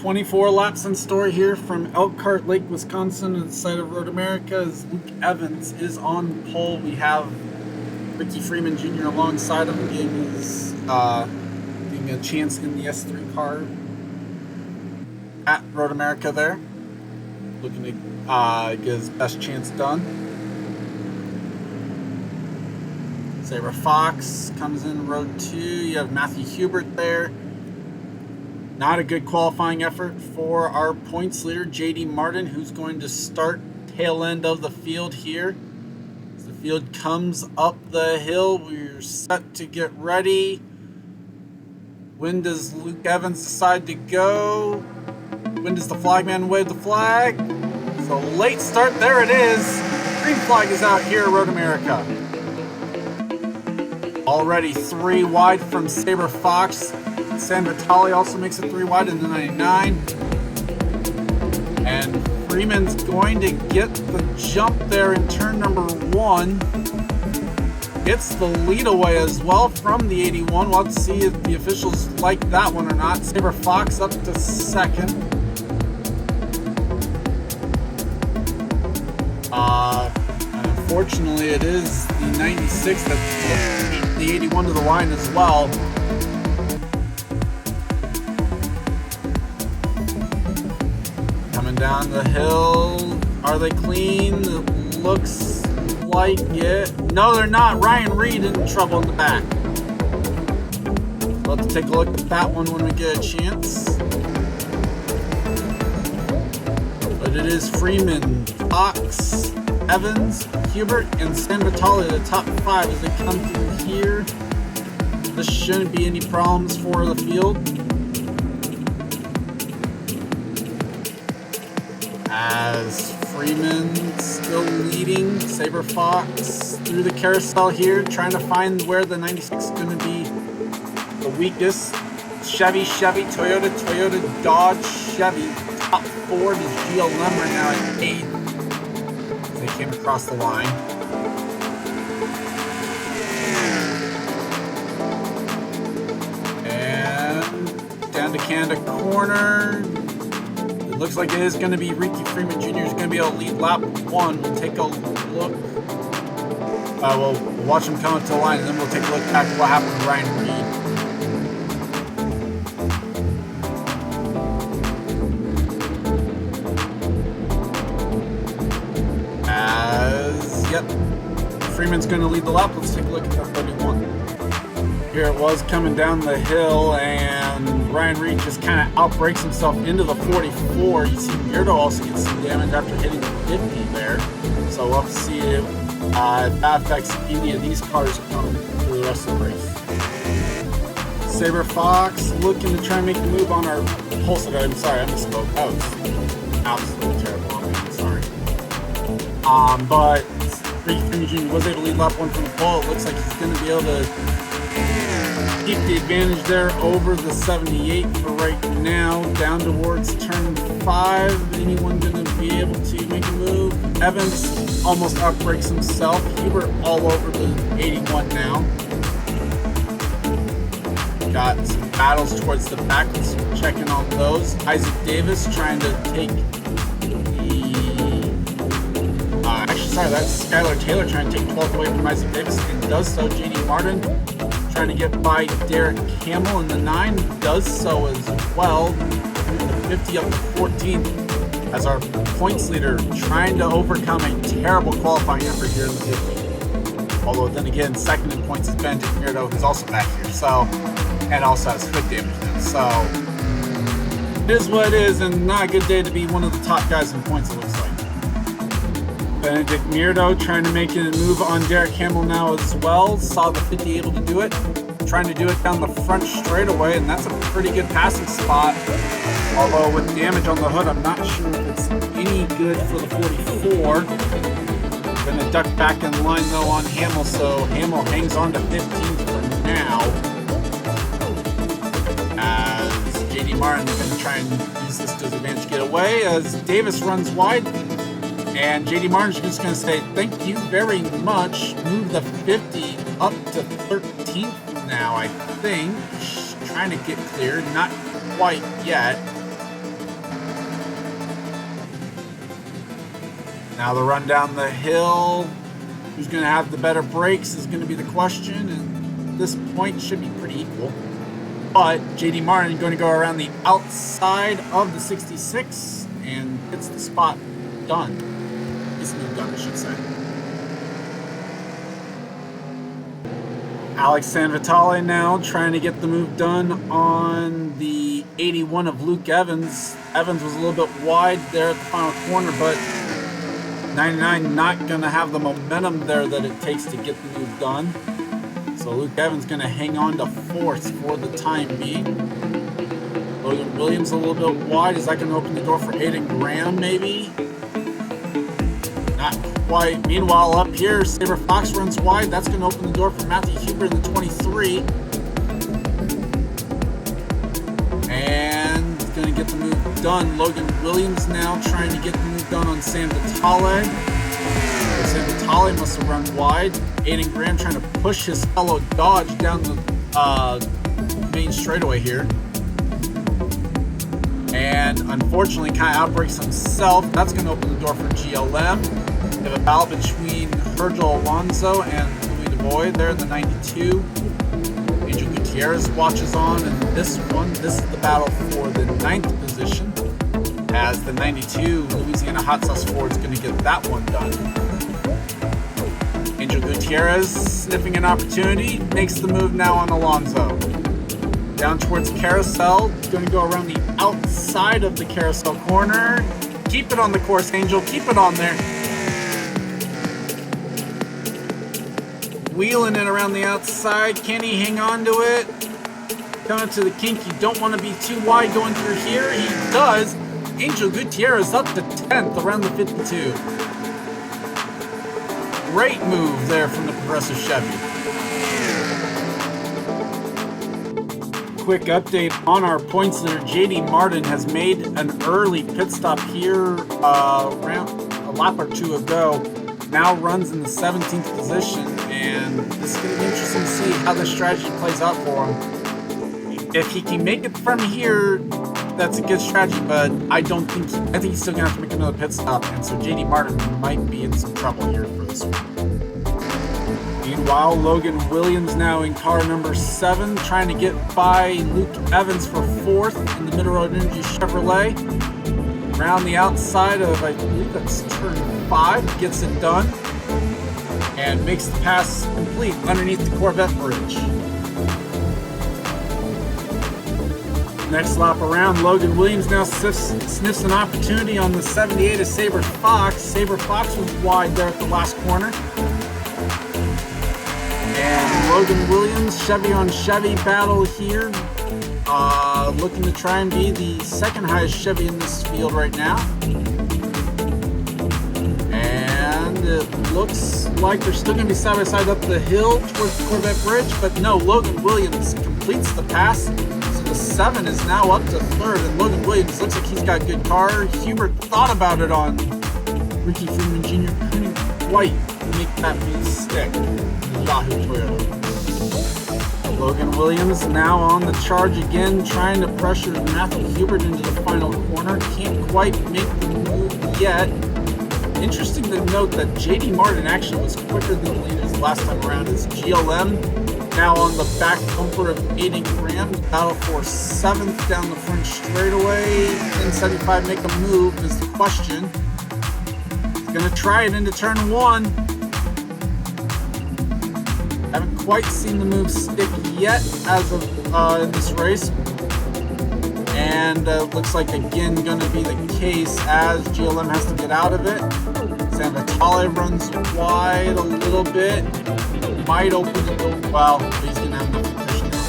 24 laps in store here from Elkhart Lake, Wisconsin, at the site of Road America. As Luke Evans is on pole, we have Ricky Freeman Jr. alongside him, getting a chance in the S3 car at Road America there, looking to get his best chance done. Sabre Fox comes in road 2. You have Matthew Hubert there. Not a good qualifying effort for our points leader, JD Martin, who's going to start tail end of the field here. As the field comes up the hill, we're set to get ready. When does Luke Evans decide to go? When does the flagman wave the flag? So late start, there it is. Green flag is out here at Road America. Already 3 wide from Sabre Fox. San Vitale also makes it 3 wide in the 99. And Freeman's going to get the jump there in turn number 1. Gets the lead away as well from the 81. We'll have to see if the officials like that one or not. Sabre Fox up to second. Unfortunately, it is the 96 that beat the 81 to the line as well. Coming down the hill. Are they clean? It looks like it. No, they're not. Ryan Reed in trouble in the back. We'll have to take a look at that one when we get a chance. But it is Freeman, Fox, Evans, Hubert, and San Vitale, the top 5 as they come through here. This shouldn't be any problems for the field. As Freeman still leading, Sabre Fox through the carousel here, trying to find where the 96 is going to be the weakest. Chevy, Toyota, Dodge, Chevy. Top 4 is GLM right now at 8. They came across the line. And down to Canada Corner. It looks like it is going to be Ricky Freeman Jr. is going to be able to lead lap 1. We'll take a look. We'll watch him come up to the line, and then we'll take a look back at what happened with Ryan Reed. Yep, Freeman's going to lead the lap. Let's take a look at that 31. Here it was coming down the hill, and Ryan Reed just kind of outbreaks himself into the 44. You see Mirdo also gets some damage after hitting the 50 there. So we'll have to see if that affects any of these cars coming through the rest of the race. Sabre Fox looking to try and make a move on our pulse. I'm sorry, I misspoke. That was absolutely terrible. I'm sorry. But Ricky Freeman Jr. was able to lead lap 1 from the pole. It looks like he's going to be able to keep the advantage there over the 78 for right now. Down towards turn 5. Anyone going to be able to make a move? Evans almost outbreaks himself. Hubert all over the 81 now. Got some battles towards the back. Let's check in on those. Isaac Davis trying to take that's Skylar Taylor trying to take 12th away from Isaac Davis and does so. JD Martin trying to get by Derek Hamill in the 9, does so as well. The 50 up to 14th as our points leader trying to overcome a terrible qualifying effort here in the 50. Although then again, second in points is Benedict Mirdo, who's also back here. So, and also has foot damage now. So, it is what it is, and not a good day to be one of the top guys in points, it looks like. Benedict Mirdo trying to make a move on Derek Hamill now as well. Saw the 50 able to do it. Trying to do it down the front straightaway, and that's a pretty good passing spot. Although with damage on the hood, I'm not sure if it's any good for the 44. Gonna duck back in line though on Hamill, so Hamill hangs on to 15th for now. As JD Martin is going to try and use this to his advantage to get away as Davis runs wide. And JD Martin's just going to say, thank you very much. Move the 50 up to 13th now, I think. Trying to get clear. Not quite yet. Now the run down the hill. Who's going to have the better brakes is going to be the question. And this point should be pretty equal. But JD Martin going to go around the outside of the 66 and hits the spot done. It's moved done, I should say. Alex Sanvitale now trying to get the move done on the 81 of Luke Evans. Evans was a little bit wide there at the final corner, but 99 not going to have the momentum there that it takes to get the move done. So Luke Evans going to hang on to fourth for the time being. Logan Williams a little bit wide. Is that going to open the door for Aiden Graham maybe? Not quite. Meanwhile, up here, Saber Fox runs wide. That's going to open the door for Matthew Huber in the 23. And he's going to get the move done. Logan Williams now trying to get the move done on Sam Vitale. Sam Vitale must have run wide. Aiden Graham trying to push his fellow Dodge down the main straightaway here. And unfortunately kind of outbreaks himself. That's going to open the door for GLM. We have a battle between Virgil Alonso and Louis DeVoy there in the 92. Angel Gutierrez watches on in this one. This is the battle for the 9th position. As the 92 Louisiana Hot Sauce Ford is going to get that one done. Angel Gutierrez sniffing an opportunity, makes the move now on Alonso. Down towards Carousel, going to go around the outside of the Carousel corner. Keep it on the course, Angel, keep it on there. Wheeling it around the outside, can he hang on to it? Coming to the kink, you don't want to be too wide going through here. He does. Angel Gutierrez up to 10th around the 52. Great move there from the Progressive Chevy. Quick update on our points there. JD Martin has made an early pit stop here around a lap or two ago. Now runs in the 17th position, and this is going to be interesting to see how the strategy plays out for him. If he can make it from here, that's a good strategy, but I think he's still going to have to make another pit stop, and so JD Martin might be in some trouble here for this one. Meanwhile, Logan Williams now in car number 7, trying to get by Luke Evans for 4th in the Middle Road Energy Chevrolet. Around the outside of, I believe that's turn 5, gets it done, and makes the pass complete underneath the Corvette bridge. Next lap around, Logan Williams now sniffs an opportunity on the 78 of Saber Fox. Saber Fox was wide there at the last corner. And Logan Williams, Chevy on Chevy battle here. Looking to try and be the second highest Chevy in this field right now. And it looks like they're still going to be side by side up the hill towards the Corvette Bridge. But no, Logan Williams completes the pass. The 7 is now up to 3rd, and Logan Williams looks like he's got a good car. Hubert thought about it on Ricky Freeman Jr. Couldn't quite make that move stick. Yahoo Toyota. Logan Williams now on the charge again, trying to pressure Matthew Hubert into the final corner. Can't quite make the move yet. Interesting to note that JD Martin actually was quicker than the leaders last time around. As GLM now on the back bumper of Aiden Graham, battle for 7th down the front straightaway. Can 75 make a move is the question. He's going to try it into turn 1. Haven't quite seen the move stick yet as of in this race. And looks like again going to be the case as GLM has to get out of it. Sam Vitale runs wide a little bit. Might open the door. Well, he's going to have enough position now.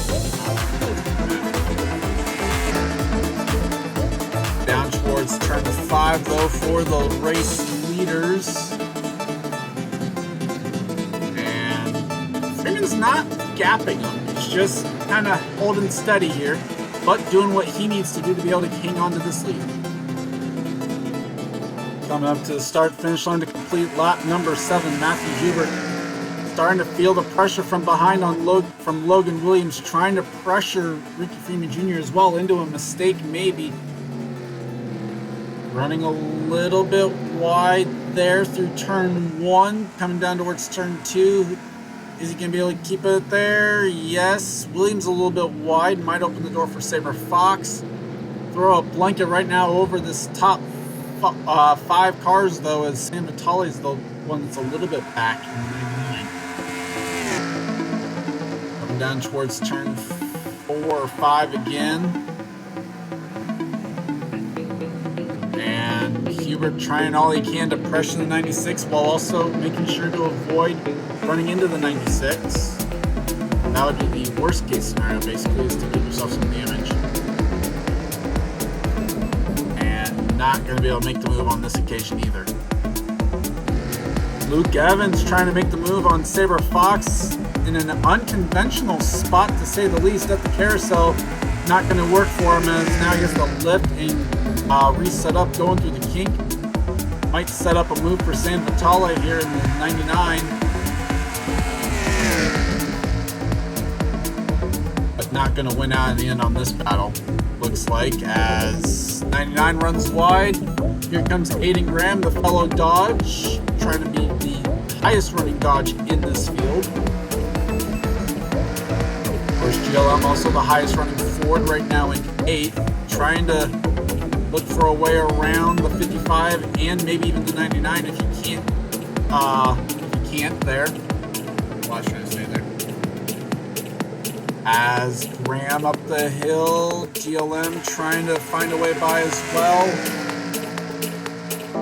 Down towards turn 5 though for the race leaders. And Freeman's not gapping him. He's just kind of holding steady here, but doing what he needs to do to be able to hang on to this lead. Coming up to the start-finish line to complete lap number 7, Matthew Hubert starting to feel the pressure from behind from Logan Williams, trying to pressure Ricky Freeman Jr. as well into a mistake maybe. Running a little bit wide there through turn 1, coming down towards turn 2. Is he going to be able to keep it there? Yes. Williams a little bit wide. Might open the door for Sabre Fox. Throw a blanket right now over this top 5 cars, though, as Sam Vitale is the one that's a little bit back in the 99. Coming down towards turn 4 or 5 again. And Hubert trying all he can to pressure the 96 while also making sure to avoid running into the 96. That would be the worst case scenario, basically, is to give yourself some damage. And not going to be able to make the move on this occasion either. Luke Evans trying to make the move on Sabre Fox in an unconventional spot, to say the least, at the carousel. Not going to work for him, as now he has to lift and reset up going through the kink. Might set up a move for Sam Vitale here in the 99. But not going to win out in the end on this battle, looks like, as 99 runs wide. Here comes Aiden Graham, the fellow Dodge, trying to be the highest running Dodge in this field. Of course, GLM also the highest running Ford right now in 8th, trying to look for a way around the 55 and maybe even the 99 if you can't there. Well, I was trying to say there. As Graham up the hill, GLM trying to find a way by as well.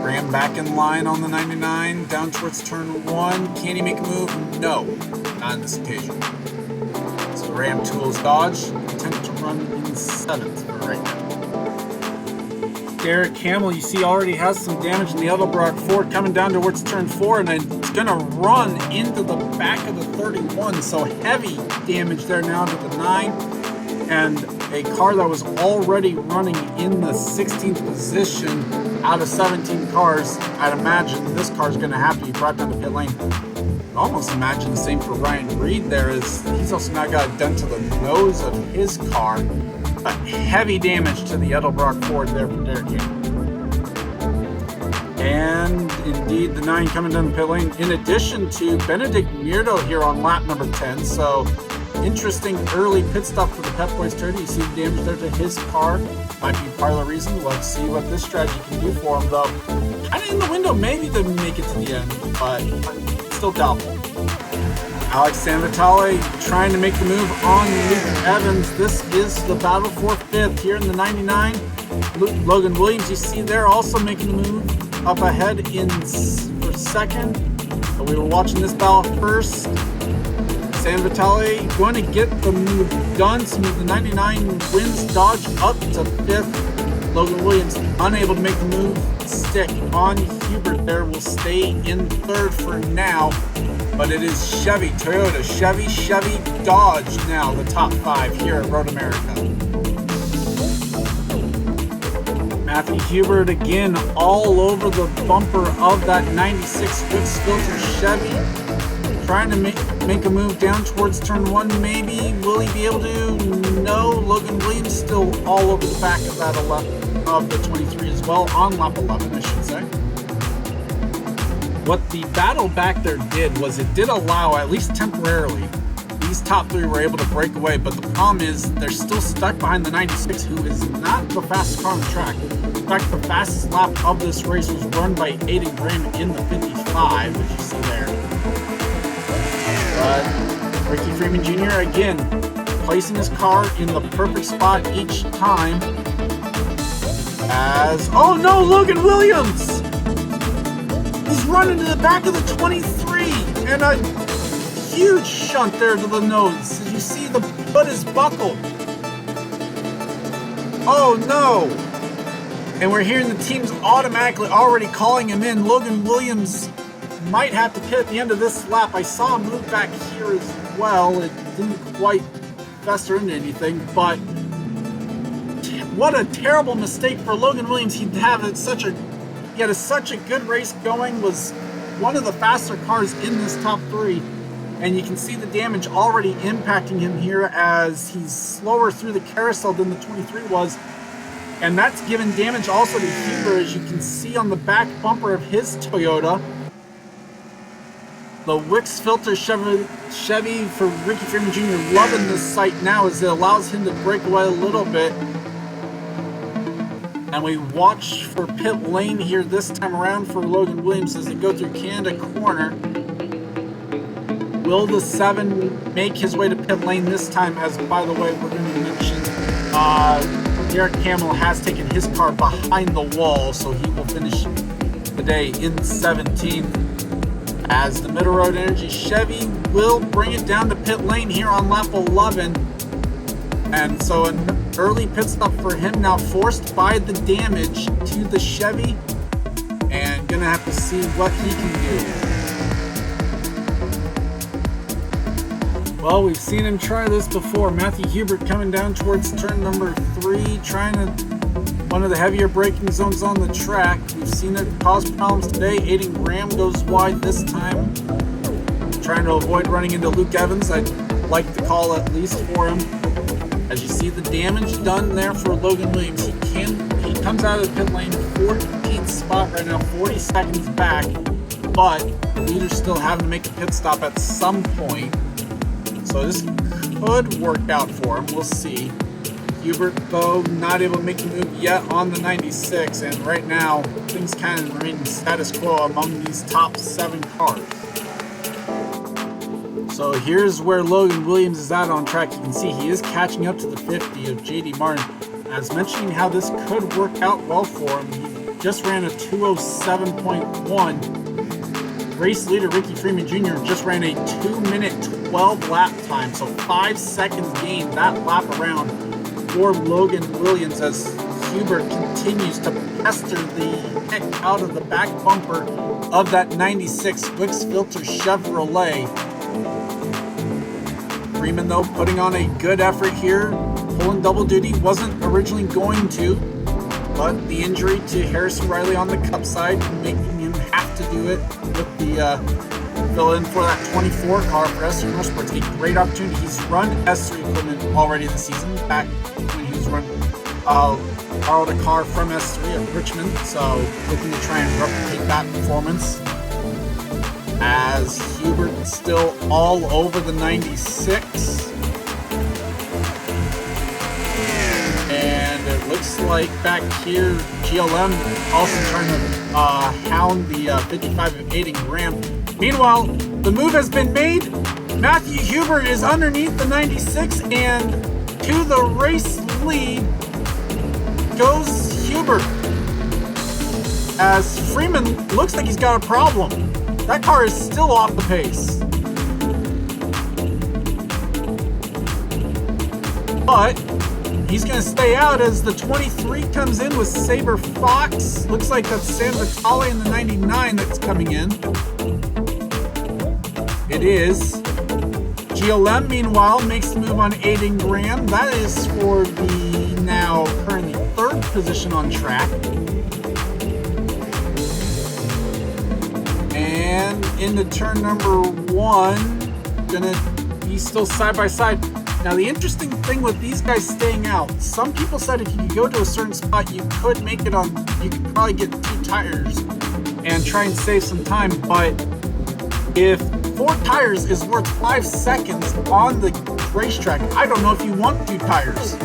Graham back in line on the 99, down towards turn 1. Can he make a move? No, not on this occasion. So Graham tools Dodge, attempt to run in 7th for right now. Derek Hamill, you see, already has some damage in the Edelbrock Ford coming down towards turn 4, and it's going to run into the back of the 31, so heavy damage there now to the 9, and a car that was already running in the 16th position out of 17 cars. I'd imagine this car is going to have to be brought down to pit lane. I'd almost imagine the same for Ryan Reed there, as he's also now got a dent to the nose of his car. But heavy damage to the Edelbrock Ford there for Derek Hamill. And indeed, the 9 coming down the pit lane, in addition to Benedict Mirdo here on lap number 10. So, interesting early pit stop for the Pep Boys turn. You see the damage there to his car. Might be part of the reason. Let's see what this strategy can do for him, though. Kind of in the window, maybe to make it to the end, but still doubtful. Alex Sanvitale trying to make the move on Luke Evans. This is the battle for 5th here in the 99. Logan Williams, you see there, also making the move up ahead for 2nd. But we were watching this battle first. Sanvitale going to get the move done. So the 99 wins Dodge up to 5th. Logan Williams unable to make the move. Stick on Hubert there will stay in 3rd for now. But it is Chevy, Toyota, Chevy, Dodge now the top 5 here at Road America. Matthew Hubert again all over the bumper of that 96 Wix filter Chevy. Trying to make a move down towards turn 1 maybe. Will he be able to? No. Logan Williams still all over the back of that 11, of the 23 as well, on lap 11 I should say. What the battle back there did was it did allow, at least temporarily, these top 3 were able to break away, but the problem is they're still stuck behind the 96, who is not the fastest car on the track. In fact, the fastest lap of this race was run by Aiden Graham in the 55, which you see there. But Ricky Freeman Jr., again, placing his car in the perfect spot each time. Oh no, Logan Williams! He's running to the back of the 23, and a huge shunt there to the nose. As you see, the hood is buckled. Oh no! And we're hearing the teams automatically already calling him in. Logan Williams might have to pit at the end of this lap. I saw him move back here as well. It didn't quite fester into anything, but what a terrible mistake for Logan Williams. He had such a good race going, was one of the faster cars in this top 3, and you can see the damage already impacting him here as he's slower through the carousel than the 23 was. And that's given damage also to Huber, as you can see on the back bumper of his Toyota. The Wix filter Chevy for Ricky Freeman Jr. loving this sight now, as it allows him to break away a little bit. And we watch for pit lane here this time around for Logan Williams as they go through Canada Corner. Will the 7 make his way to pit lane this time? As, by the way, we're going to mention Derek Hamill has taken his car behind the wall, so he will finish the day in 17th. As the Middle Road Energy Chevy will bring it down to pit lane here on lap 11. And so an early pit stop for him now, forced by the damage to the Chevy, and gonna have to see what he can do. Well, we've seen him try this before. Matthew Hubert coming down towards turn number 3, trying to one of the heavier braking zones on the track. We've seen it cause problems today. Aiden Graham goes wide this time, trying to avoid running into Luke Evans. I'd like the call at least for him. As you see the damage done there for Logan Williams, he comes out of the pit lane 14th spot right now, 40 seconds back, but the leader's still having to make a pit stop at some point. So this could work out for him. We'll see. Hubert, though, not able to make the move yet on the 96, and right now things kind of remain status quo among these top 7 cars. So here's where Logan Williams is at on track. You can see he is catching up to the 50 of JD Martin. As mentioning how this could work out well for him, he just ran a 2:07.1. Race leader Ricky Freeman Jr. just ran a 2-minute 12 lap time, so 5 seconds gained that lap around for Logan Williams, as Hubert continues to pester the heck out of the back bumper of that 96 Wix Filter Chevrolet. Freeman, though, putting on a good effort here, pulling double duty. Wasn't originally going to, but the injury to Harrison Riley on the Cup side making him have to do it with the fill in for that 24 car for S3 Motorsports. A great opportunity. He's run S3 equipment already this season, back when he was running borrowed a car from S3 at Richmond, so looking to try and replicate that performance. As Hubert still all over the 96. And it looks like back here, GLM also trying to hound the 55 of Aiden Graham. Meanwhile, the move has been made. Matthew Hubert is underneath the 96, and to the race lead goes Hubert. As Freeman looks like he's got a problem. That car is still off the pace. But he's going to stay out as the 23 comes in with Saber Fox. Looks like that's Sam Vitale in the 99 that's coming in. It is. GLM, meanwhile, makes the move on Aiden Graham. That is for the now currently 3rd position on track. And into turn number 1, gonna be still side by side. Now the interesting thing with these guys staying out, some people said if you could go to a certain spot, you could make it on, you could probably get 2 tires and try and save some time. But if 4 tires is worth 5 seconds on the racetrack, I don't know if you want 2 tires.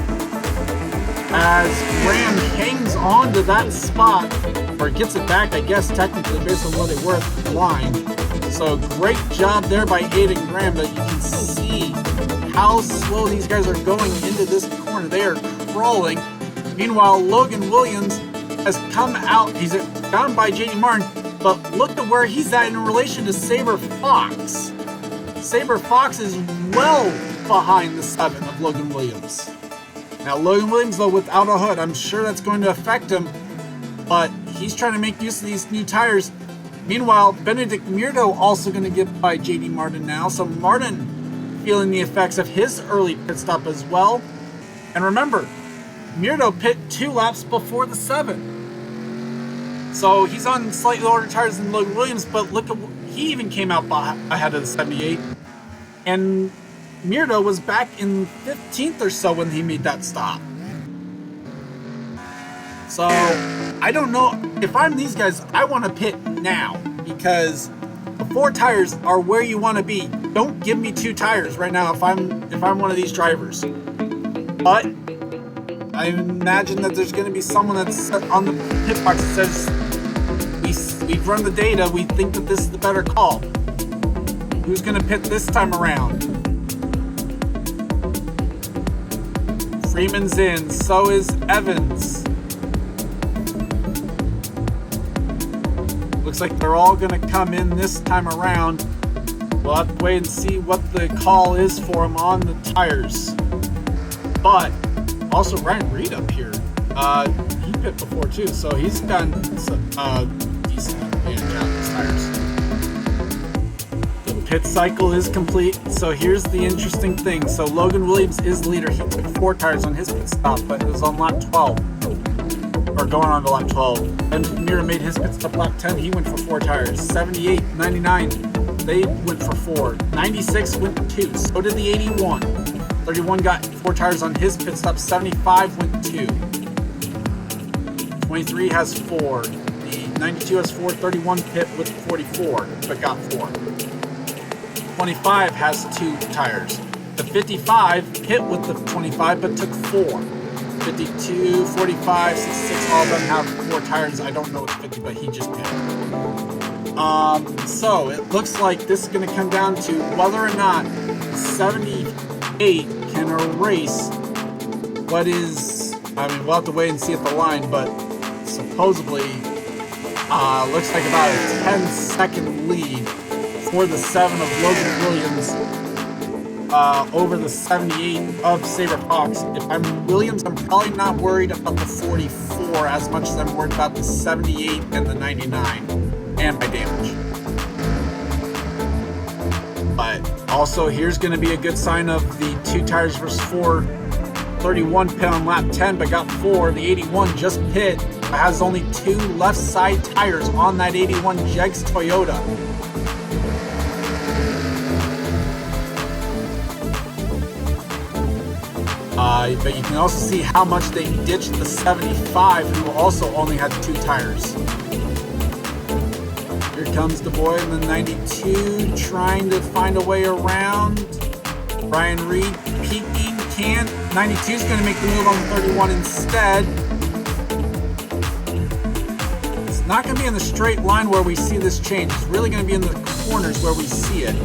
As Graham hangs on to that spot, or gets it back, I guess, technically, based on what they were at the line. So great job there by Aiden Graham, but you can see how slow these guys are going into this corner. They are crawling. Meanwhile, Logan Williams has come out. He's down by JD Martin, but look at where he's at in relation to Saber Fox. Saber Fox is well behind the 7 of Logan Williams. Now, Logan Williams, though, without a hood, I'm sure that's going to affect him, but he's trying to make use of these new tires. Meanwhile, Benedict Murdo also going to get by JD Martin now. So Martin feeling the effects of his early pit stop as well. And remember, Murdo pit 2 laps before the 7. So he's on slightly older tires than Logan Williams, but look at, he even came out ahead of the 78. And Murdo was back in 15th or so when he made that stop. So I don't know if I'm these guys. I want to pit now because the 4 tires are where you want to be. Don't give me 2 tires right now if I'm one of these drivers. But I imagine that there's going to be someone that's on the pit box that says we've run the data. We think that this is the better call. Who's going to pit this time around? Freeman's in. So is Evans. Looks like they're all going to come in this time around. We'll have to wait and see what the call is for them on the tires. But also Ryan Reed up here. He pit before too, so he's done decent advantage on his tires. The pit cycle is complete. So here's the interesting thing. So Logan Williams is the leader. He took 4 tires on his pit stop, but it was on lap 12. Or going on to lap 12. And Mira made his pit stop lap 10. He went for 4 tires. 78, 99, they went for 4. 96 went 2. So did the 81. 31 got 4 tires on his pit stop. 75 went 2. 23 has 4. The 92 has 4. 31 pit with 44, but got 4. 25 has 2 tires. The 55 pit with the 25, but took 4. 52, 45, 66, all of them have 4 tires. I don't know what 50, but he just did. So it looks like this is going to come down to whether or not 78 can erase what is, I mean, we'll have to wait and see at the line, but supposedly looks like about a 10-second lead for the 7 of Logan Williams over the 78 of Sabre Fox. If I'm Williams, I'm probably not worried about the 44 as much as I'm worried about the 78 and the 99 and my damage. But also here's going to be a good sign of the 2 tires versus 4. 31 pit on lap 10 but got 4. The 81 just pit, has only 2 left side tires on that 81 Jegs Toyota. But you can also see how much they ditched the 75, who also only had 2 tires. Here comes the boy in the 92, trying to find a way around. Ryan Reed peeking, can't. 92 is going to make the move on the 31 instead. It's not going to be in the straight line where we see this change. It's really going to be in the corners where we see it.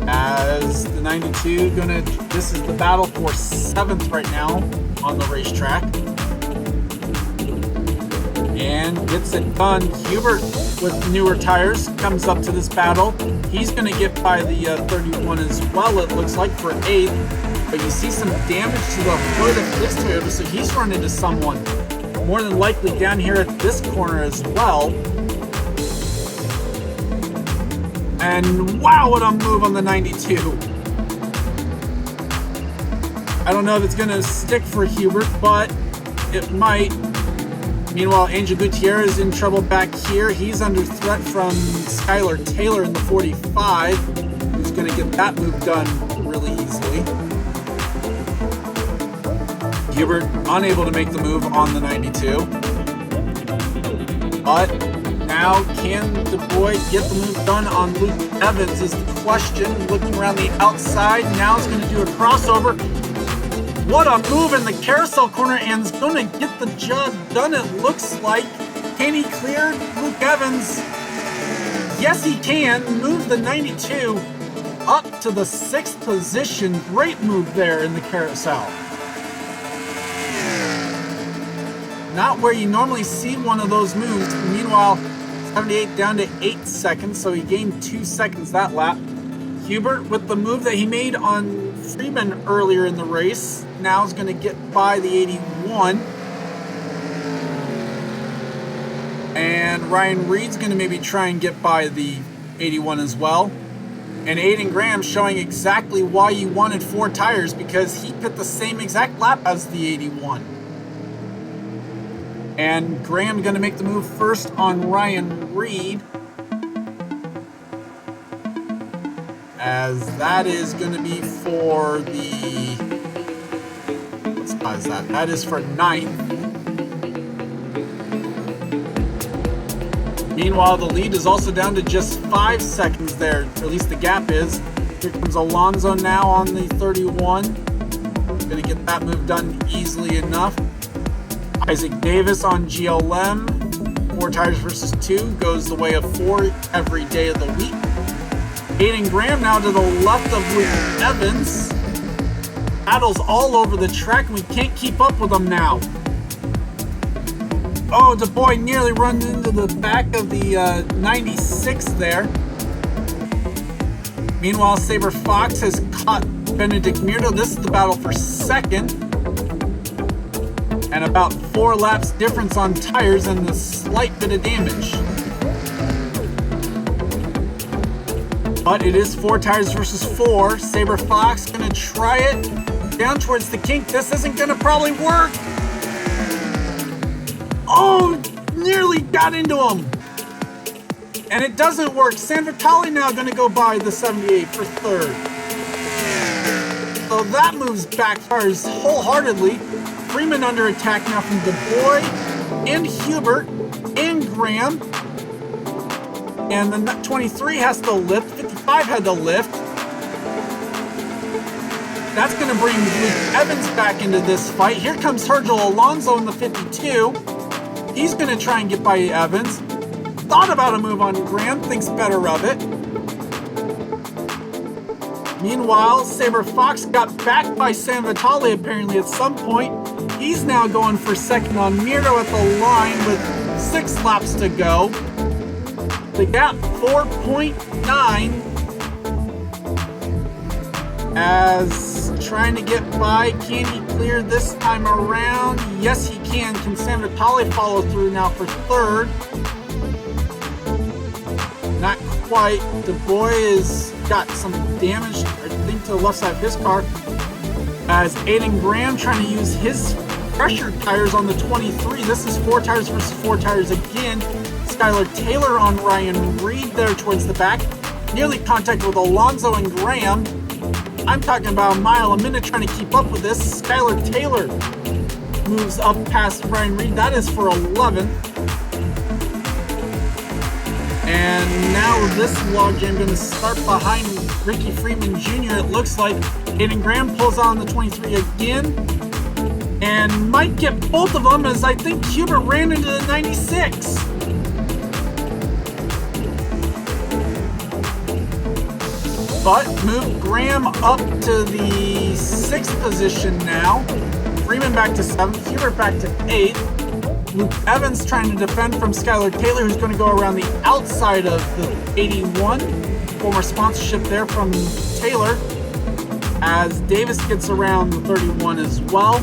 As the 92 this is the battle for 7th right now on the racetrack. And gets it done. Hubert with newer tires comes up to this battle. He's going to get by the 31 as well, it looks like, for 8th. But you see some damage to the hood of this Toyota, so he's run into someone more than likely down here at this corner as well. And wow, what a move on the 92. I don't know if it's going to stick for Hubert, but it might. Meanwhile, Angel Gutierrez is in trouble back here. He's under threat from Skylar Taylor in the 45, who's going to get that move done really easily. Hubert unable to make the move on the 92. But now, can the boy get the move done on Luke Evans is the question. Looking around the outside, now he's going to do a crossover. What a move in the carousel corner, and is going to get the job done, it looks like. Can he clear Luke Evans? Yes, he can. Move the 92 up to the 6th position. Great move there in the carousel. Not where you normally see one of those moves. Meanwhile, 78 down to 8 seconds, so he gained 2 seconds that lap. Hubert with the move that he made on Freeman earlier in the race now is going to get by the 81. And Ryan Reed's going to maybe try and get by the 81 as well. And Aiden Graham showing exactly why you wanted 4 tires, because he pit the same exact lap as the 81. And Graham going to make the move first on Ryan Reed, as that is going to be for the What spot is that? That is for 9th. Meanwhile, the lead is also down to just 5 seconds there, or at least the gap is. Here comes Alonso now on the 31. Gonna get that move done easily enough. Isaac Davis on GLM. 4 tires versus 2 goes the way of 4 every day of the week. Aiden Graham now to the left of Luke Evans. Battles all over the track, and we can't keep up with them now. Oh, Du Bois nearly runs into the back of the 96 there. Meanwhile, Saber Fox has caught Benedict Mirdo. This is the battle for 2nd. And about 4 laps difference on tires and a slight bit of damage. But it is 4 tires versus 4. Saber Fox gonna try it down towards the kink. This isn't gonna probably work. Oh, nearly got into him. And it doesn't work. San Vitale now gonna go by the 78 for 3rd. So that moves back cars wholeheartedly. Freeman under attack now from Du Bois and Hubert and Graham. And the 23 has to lift. 55 had to lift. That's going to bring Luke Evans back into this fight. Here comes Sergio Alonso in the 52. He's going to try and get by Evans. Thought about a move on Graham. Thinks better of it. Meanwhile, Saber Fox got backed by San Vitale apparently at some point. He's now going for 2nd on Mirdo at the line with 6 laps to go. The gap 4.9 as trying to get by. Can he clear this time around? Yes, he can. Can San Vitale follow through now for 3rd? Not quite. Du Bois has got some damage, I think, to the left side of his car. As Aiden Graham trying to use his pressure tires on the 23. This is 4 tires versus 4 tires again. Skylar Taylor on Ryan Reed there towards the back. Nearly contact with Alonso and Graham. I'm talking about a mile a minute trying to keep up with this. Skylar Taylor moves up past Ryan Reed. That is for 11th. And now this logjam going to start behind Ricky Freeman Jr. It looks like Aiden Graham pulls on the 23 again. And might get both of them as I think Hubert ran into the 96. But moved Graham up to the 6th position now. Freeman back to 7th, Hubert back to 8th. Luke Evans trying to defend from Skylar Taylor, who's going to go around the outside of the 81. Former sponsorship there from Taylor. As Davis gets around the 31 as well.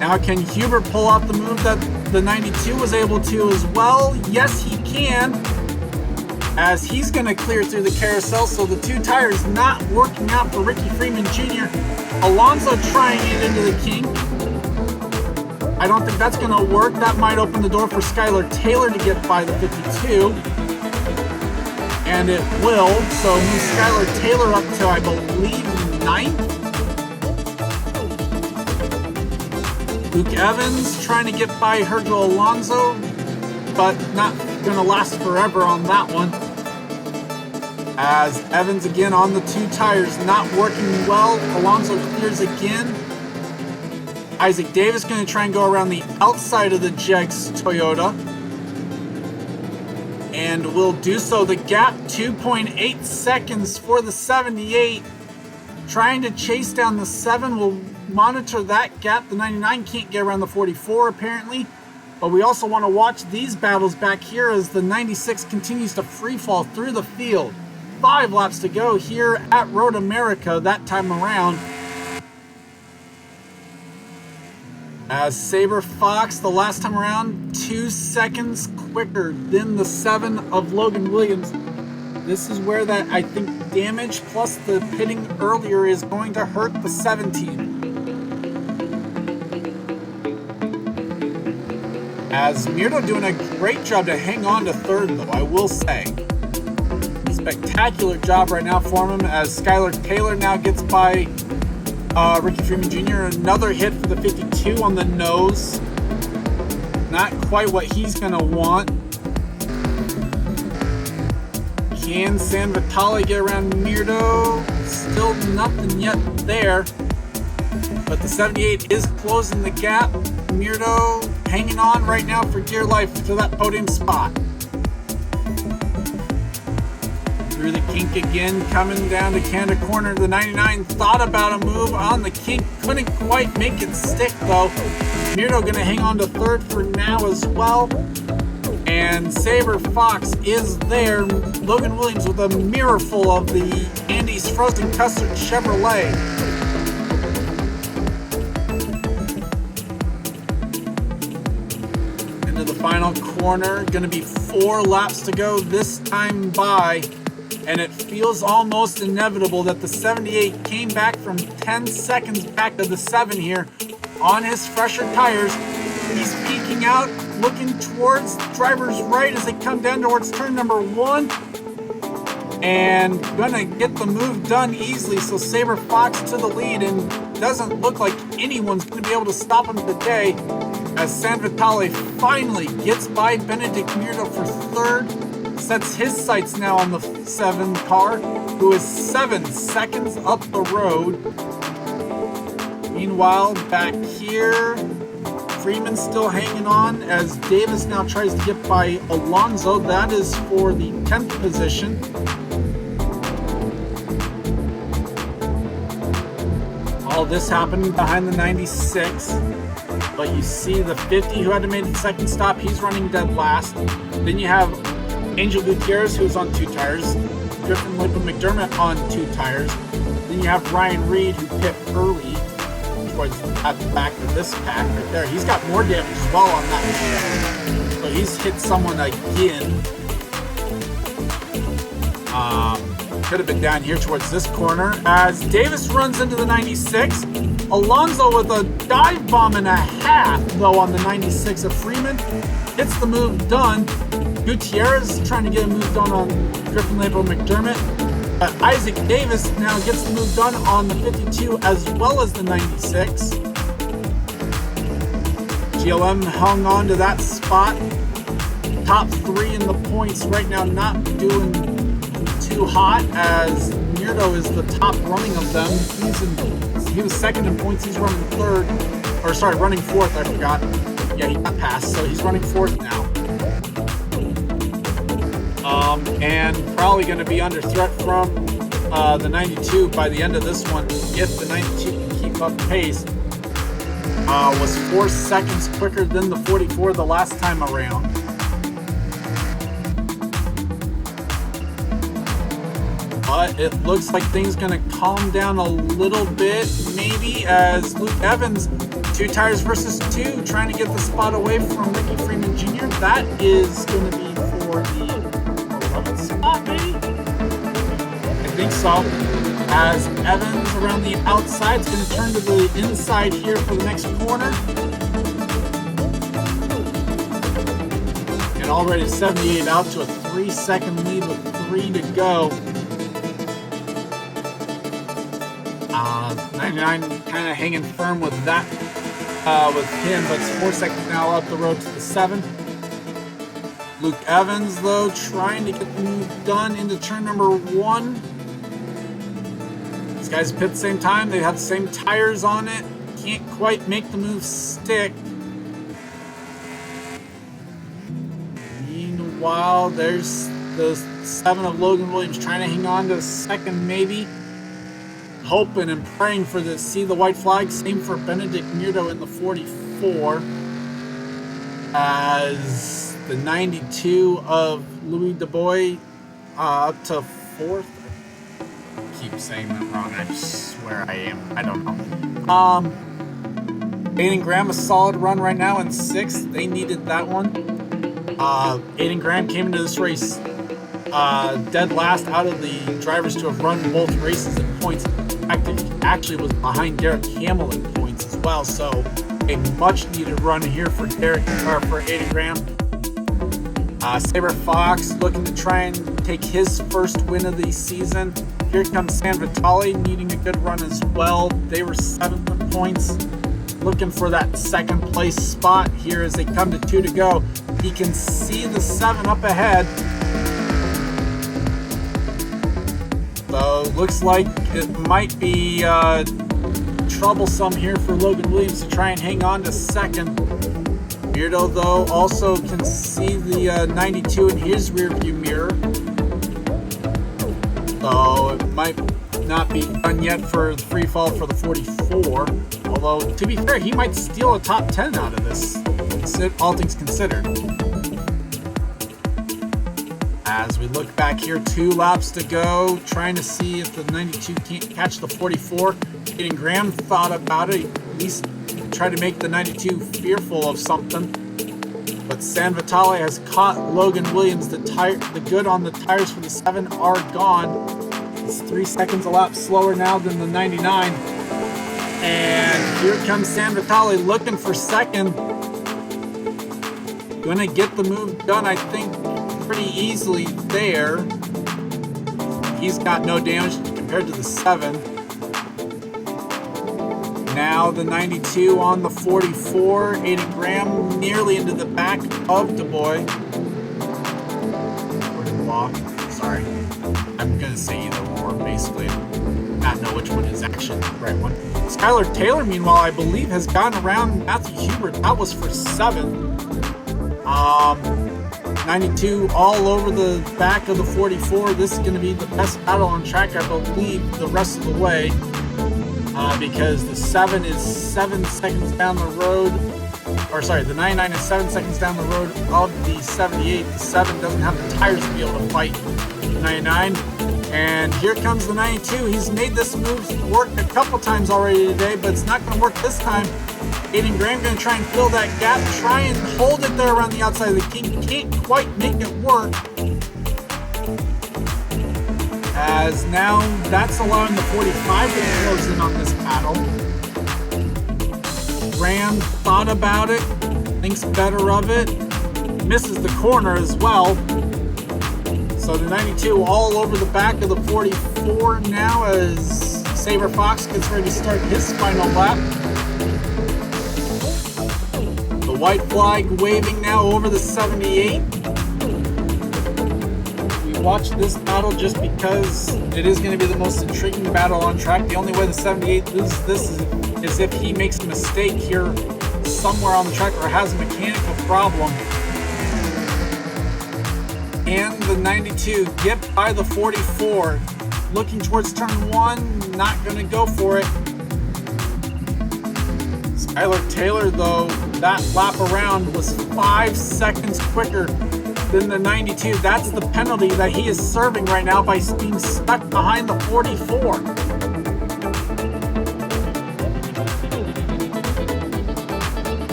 Now can Hubert pull off the move that the 92 was able to as well? Yes, he can. As he's going to clear through the carousel, so the 2 tires not working out for Ricky Freeman Jr. Alonso trying it into the kink. I don't think that's going to work. That might open the door for Skylar Taylor to get by the 52. And it will. So move Skylar Taylor up to, I believe, 9th. Luke Evans trying to get by Sergio Alonso, but not going to last forever on that one. As Evans again on the 2 tires, not working well. Alonso clears again. Isaac Davis going to try and go around the outside of the Jegs Toyota. And will do so. The gap 2.8 seconds for the 78. Trying to chase down the 7. We'll monitor that gap. The 99 can't get around the 44 apparently. But we also want to watch these battles back here as the 96 continues to free fall through the field. 5 laps to go here at Road America that time around. As Saber Fox, the last time around, 2 seconds quicker than the 7 of Logan Williams. This is where that, I think, damage plus the pitting earlier is going to hurt the 17. As Mirdo doing a great job to hang on to 3rd, though, I will say. Spectacular job right now for him as Skylar Taylor now gets by Ricky Freeman Jr., another hit for the 52 on the nose. Not quite what he's going to want. Can San Vitale get around Mirdo? Still nothing yet there. But the 78 is closing the gap. Mirdo hanging on right now for dear life to that podium spot. Through the kink again, coming down to Canada corner. The 99 thought about a move on the kink. Couldn't quite make it stick though. Mirdo going to hang on to third for now as well. And Saber Fox is there. Logan Williams with a mirror full of the Andy's Frozen Custard Chevrolet. Into the final corner. Going to be 4 laps to go this time by. And it feels almost inevitable that the 78 came back from 10 seconds back to the 7 here on his fresher tires. He's peeking out, looking towards driver's right as they come down towards turn number 1. And gonna get the move done easily, so Saber Fox to the lead, and doesn't look like anyone's gonna be able to stop him today as San Vitale finally gets by Benedict Mirdo for third. Sets his sights now on the 7 car, who is 7 seconds up the road. Meanwhile, back here, Freeman still hanging on as Davis now tries to get by Alonso. That is for the 10th position. All this happening behind the 96. But you see the 50 who had to make the second stop, he's running dead last. Then you have Angel Gutierrez, who's on 2 tires. Griffin Lippin McDermott on 2 tires. Then you have Ryan Reed, who pit early towards at the back of this pack right there. He's got more damage as well on that. So he's hit someone again. Could have been down here towards this corner. As Davis runs into the 96. Alonso with a dive bomb and a half, though, on the 96 of Freeman. Gets the move done. Gutierrez trying to get a move done on Griffin Label McDermott. But Isaac Davis now gets the move done on the 52 as well as the 96. GLM hung on to that spot. Top 3 in the points right now, not doing too hot as Mirdo is the top running of them. He was second in points, he's running running 4th, I forgot. Yeah, he got passed, so he's running 4th now. And probably going to be under threat from the 92 by the end of this one if the 92 can keep up pace. Was 4 seconds quicker than the 44 the last time around. But it looks like things going to calm down a little bit, maybe, as Luke Evans, 2 tires versus 2, trying to get the spot away from Ricky Freeman Jr. That is going to be for the 11th spot, maybe? I think so. As Evans around the outside is going to turn to the inside here for the next corner. And already 78 out to a 3-second lead with 3 to go. 99 kind of hanging firm with that, with him, but it's 4 seconds now up the road to the 7. Luke Evans, though, trying to get the move done into turn number 1. These guys pit at the same time. They have the same tires on it. Can't quite make the move stick. Meanwhile, there's the 7 of Logan Williams trying to hang on to second, maybe. Hoping and praying for the see the white flag. Same for Benedict Mirdo in the 44. As the 92 of Louis Dubois up to 4th. I keep saying that wrong. I swear I am. I don't know. Aiden Graham, a solid run right now in 6th. They needed that one. Aiden Graham came into this race dead last out of the drivers to have run both races in points. Actually was behind Derek Hamill in points as well, so a much needed run here for Aiden Graham. Saber Fox looking to try and take his first win of the season. Here comes San Vitale needing a good run as well. They were 7th in points, looking for that second place spot here as they come to 2 to go. He can see the 7 up ahead. So looks like it might be troublesome here for Logan Williams to try and hang on to second. Beardo, though, also can see the 92 in his rearview mirror. So it might not be done yet for the free fall for the 44. Although, to be fair, he might steal a top 10 out of this, all things considered. As we look back here, 2 laps to go, trying to see if the 92 can't catch the 44. Getting Graham thought about it, at least try to make the 92 fearful of something. But San Vitale has caught Logan Williams. The good on the tires for the 7 are gone. It's 3 seconds a lap slower now than the 99. And here comes San Vitale looking for second. Gonna get the move done, I think, pretty easily there. He's got no damage compared to the 7. Now the 92 on the 44. Aiden Graham nearly into the back of Du Bois. Sorry. I'm going to say either or, basically. Not know which one is actually the right one. Skylar Taylor, meanwhile, I believe, has gotten around Matthew Hubert. That was for 7. 92 all over the back of the 44. This is going to be the best battle on track, I believe, the rest of the way. Because the 7 is 7 seconds down the road. Or sorry, the 99 is 7 seconds down the road of the 78. The 7 doesn't have the tires to be able to fight the 99. And here comes the 92. He's made this move work a couple times already today, but it's not going to work this time. Aiden Graham going to try and fill that gap, try and hold it there around the outside of the king. Can't quite make it work. As now that's allowing the 45 to close in on this battle. Graham thought about it, thinks better of it, misses the corner as well. So the 92 all over the back of the 44 now as Saber Fox gets ready to start his final lap. The white flag waving now over the 78. We watch this battle just because it is going to be the most intriguing battle on track. The only way the 78 loses this is if he makes a mistake here somewhere on the track or has a mechanical problem. And the 92 get by the 44. Looking towards turn 1, not going to go for it. Skylar Taylor, though, that lap around was 5 seconds quicker than the 92. That's the penalty that he is serving right now by being stuck behind the 44.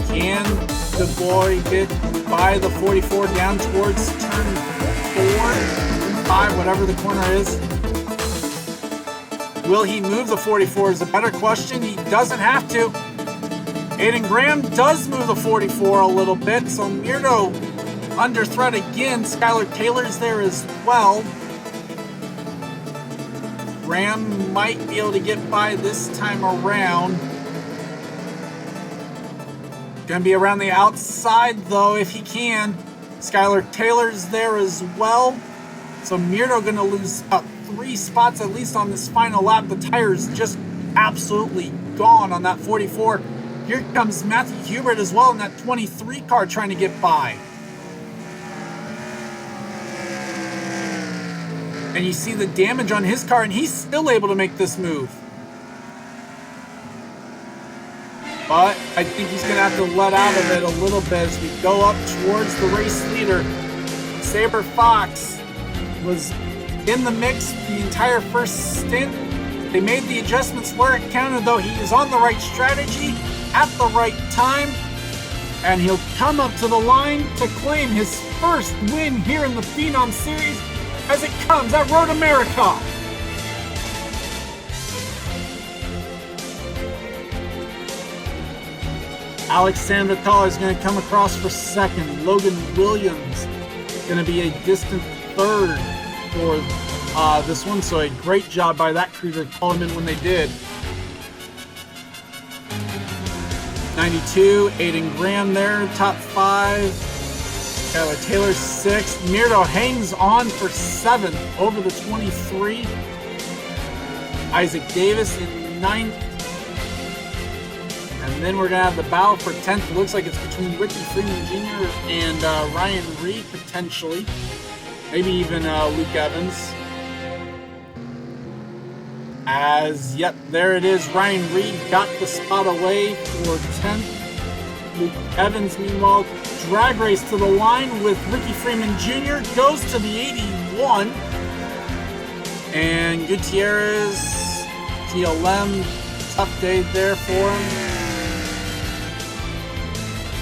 Can Du Bois get by the 44 down towards turn 4, 5, whatever the corner is? Will he move the 44 is a better question. He doesn't have to. Aiden Graham does move the 44 a little bit, so Mirdo under threat again. Skylar Taylor's there as well. Graham might be able to get by this time around. Gonna be around the outside though if he can. Skylar Taylor's there as well. So Mirdo gonna lose about 3 spots at least on this final lap. The tire's just absolutely gone on that 44. Here comes Matthew Hubert as well in that 23 car trying to get by. And you see the damage on his car, and he's still able to make this move. But I think he's going to have to let out of it a little bit as we go up towards the race leader. Saber Fox was in the mix the entire first stint. They made the adjustments where it counted, though. He is on the right strategy at the right time, and he'll come up to the line to claim his first win here in the Phenom Series as it comes at Road America. Alex San Vitale is going to come across for second. Logan Williams going to be a distant third for this one, so a great job by that crew to call him in when they did. 92, Aiden Graham there, top 5. Tyler Taylor 6th. Mirdo hangs on for 7th over the 23. Isaac Davis in 9th. And then we're going to have the battle for 10th. It looks like it's between Ricky Freeman Jr. and Ryan Reed, potentially. Maybe even Luke Evans. Yep, there it is. Ryan Reed got the spot away for 10th. Luke Evans, meanwhile, drag race to the line with Ricky Freeman Jr. goes to the 81. And Gutierrez, GLM, tough day there for him.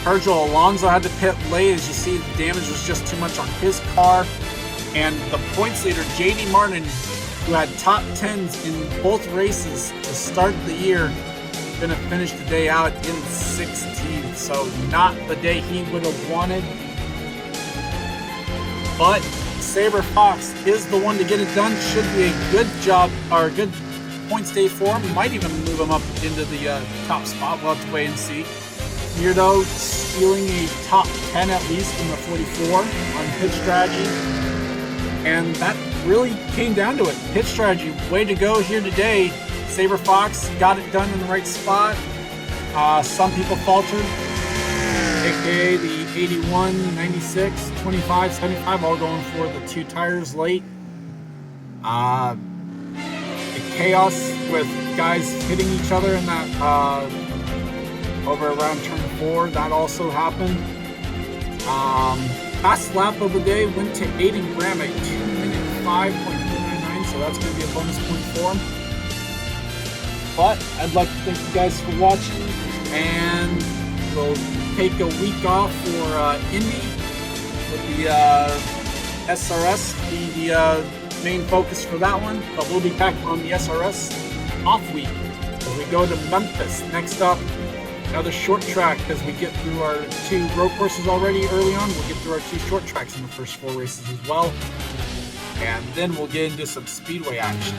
Virgil Alonso had to pit late. As you see, the damage was just too much on his car. And the points leader, JD Martin, who had top 10s in both races to start the year, going to finish the day out in 16th. So not the day he would have wanted. But Saber Fox is the one to get it done. Should be a good job, or a good points day for him. Might even move him up into the top spot. We'll have to wait and see. Mirdo stealing a top 10 at least in the 44 on pitch strategy. And that really came down to it. Pitch strategy, way to go here today. Saber Fox got it done in the right spot. Some people faltered, aka the 81, 96, 25, 75, all going for the 2 tires late. The chaos with guys hitting each other in that over around turn 4, that also happened. Fast lap of the day went to Aiden Graham at 2:05.299, so that's going to be a bonus point for him. But I'd like to thank you guys for watching, and we'll take a week off for Indy with the SRS be the main focus for that one. But we'll be back on the SRS off week as we go to Memphis. Next up, another short track as we get through our 2 road courses already early on. We'll get through our 2 short tracks in the first 4 races as well. And then we'll get into some speedway action.